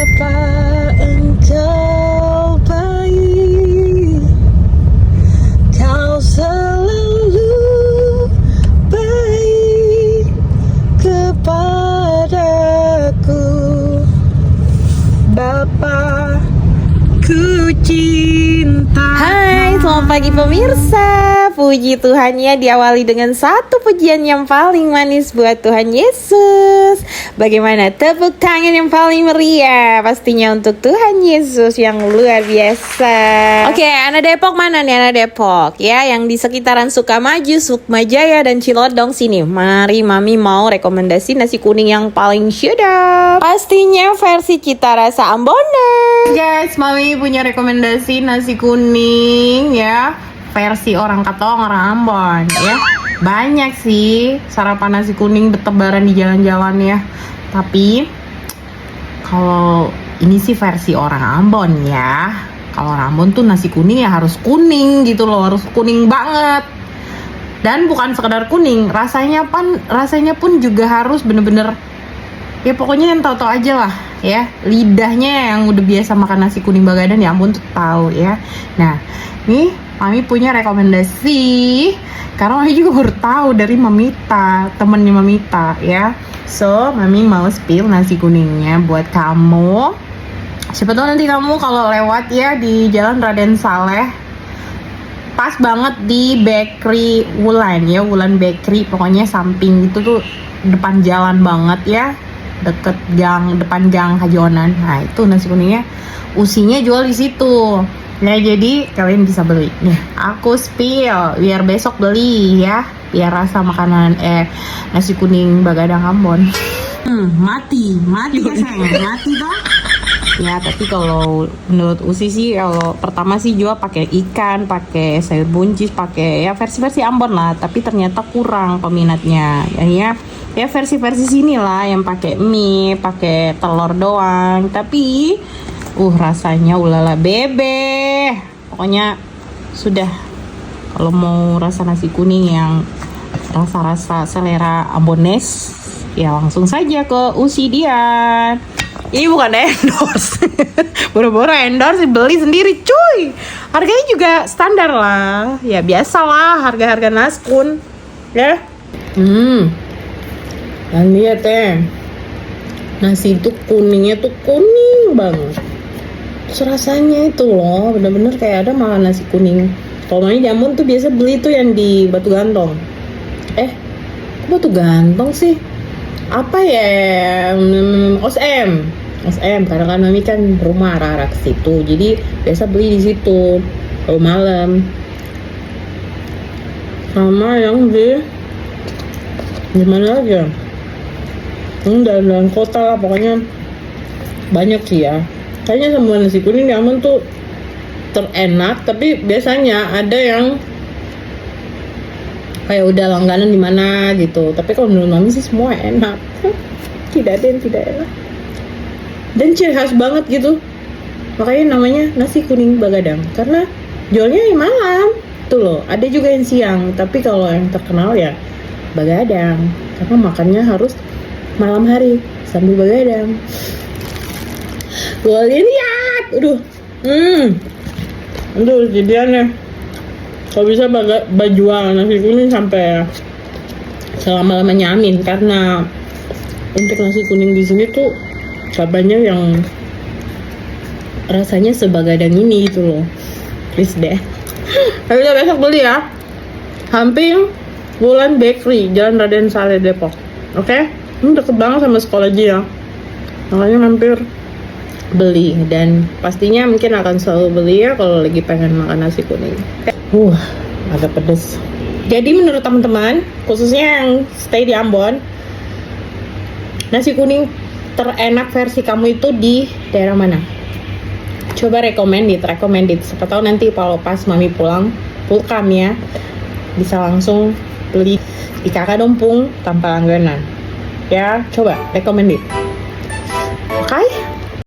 Betapa engkau baik, kau selalu baik kepadaku. Bapa, ku cinta. Hai, selamat pagi pemirsa. Puji Tuhan ya, diawali dengan satu pujian yang paling manis buat Tuhan Yesus. Bagaimana tepuk tangan yang paling meriah? Pastinya untuk Tuhan Yesus yang luar biasa. Oke, anak Depok mana nih anak Depok? Ya, yang di sekitaran Sukamaju, Sukmajaya dan Cilodong sini. Mari Mami mau rekomendasi nasi kuning yang paling sedap. Pastinya versi cita rasa Ambonang. Guys, Mami punya rekomendasi nasi kuning ya, versi orang Katong, orang Ambon ya. Banyak sih sarapan nasi kuning bertebaran di jalan-jalan ya. Tapi kalau ini sih versi orang Ambon ya. Kalau orang Ambon tuh nasi kuning ya harus kuning gitu loh, harus kuning banget. Dan bukan sekedar kuning, rasanya pun juga harus bener-bener ya, pokoknya yang tahu-tahu aja lah ya. Lidahnya yang udah biasa makan nasi kuning Bagadan ya ampun tuh tahu ya. Nah, nih Mami punya rekomendasi karena Mami juga baru tahu dari Mamita, temennya Mamita ya. So, Mami mau spill nasi kuningnya buat kamu. Siapa tahu nanti kamu kalau lewat ya di Jalan Raden Saleh, pas banget di Bakery Wulan ya, Wulan Bakery, pokoknya samping itu tuh, depan jalan banget ya, deket gang, depan gang Hajonan. Nah itu nasi kuningnya, usinya jual di situ. Nah jadi kalian bisa beli. Nih aku spill biar besok beli ya, biar rasa makanan nasi kuning Bagadang Ambon mati ya sayang, mati dong. Ya tapi kalau menurut Usi sih, kalau pertama sih jual pakai ikan, pakai sayur buncis, pakai ya versi-versi Ambon lah. Tapi ternyata kurang peminatnya ya versi-versi sini lah yang pakai mie, pakai telur doang. Tapi rasanya ulala bebe. Pokoknya sudah, kalau mau rasa nasi kuning yang rasa-rasa selera Ambones ya langsung saja ke Usi Dian. Ini bukan endorse. Boro-boro endorse, beli sendiri cuy. Harganya juga standar lah. Ya biasalah harga-harga naskun ya. Dan lihat nasi itu kuningnya tuh kuning banget. Terus rasanya itu loh, bener-bener kayak ada makan nasi kuning. Kalau Mami di Ambon tuh biasa beli tuh yang di Batu Gantong. Kok Batu Gantong sih? Apa ya? OSM. Karena kan Mami kan rumah arah-arah ke situ. Jadi biasa beli di situ kalau malam. Sama yang di mana lagi ya? Dalam kota lah pokoknya banyak sih ya. Kayaknya semua nasi kuning di Ambon tuh terenak, tapi biasanya ada yang kayak udah langganan di mana gitu. Tapi kalau menurut Mami sih semua enak. Tidak ada yang tidak enak. Dan ciri khas banget gitu. Makanya namanya nasi kuning Bagadang, karena jualnya yang malam. Tuh loh, ada juga yang siang. Tapi kalau yang terkenal ya Bagadang, karena makannya harus malam hari sambil Bagadang. Gue lihat, jadiannya. Kalau bisa jual nasi kuning sampai selama-lamanya, amin. Karena untuk nasi kuning di sini tuh gak banyak yang rasanya sebagadang ini gitu loh. Please deh. Tapi udah besok beli ya. Hampir Wulan Bakery, Jalan Raden Saleh, Depok. Oke? Ini deket banget sama sekolah Ji ya. Makanya hampir beli, dan pastinya mungkin akan selalu beli ya kalau lagi pengen makan nasi kuning. Agak pedes. Jadi menurut teman-teman, khususnya yang stay di Ambon, nasi kuning terenak versi kamu itu di daerah mana? Coba recommended. Siapa tahu nanti kalau pas Mami pulang ya, bisa langsung beli di Kakak Dompung tanpa langganan. Ya, coba recommended. Oke?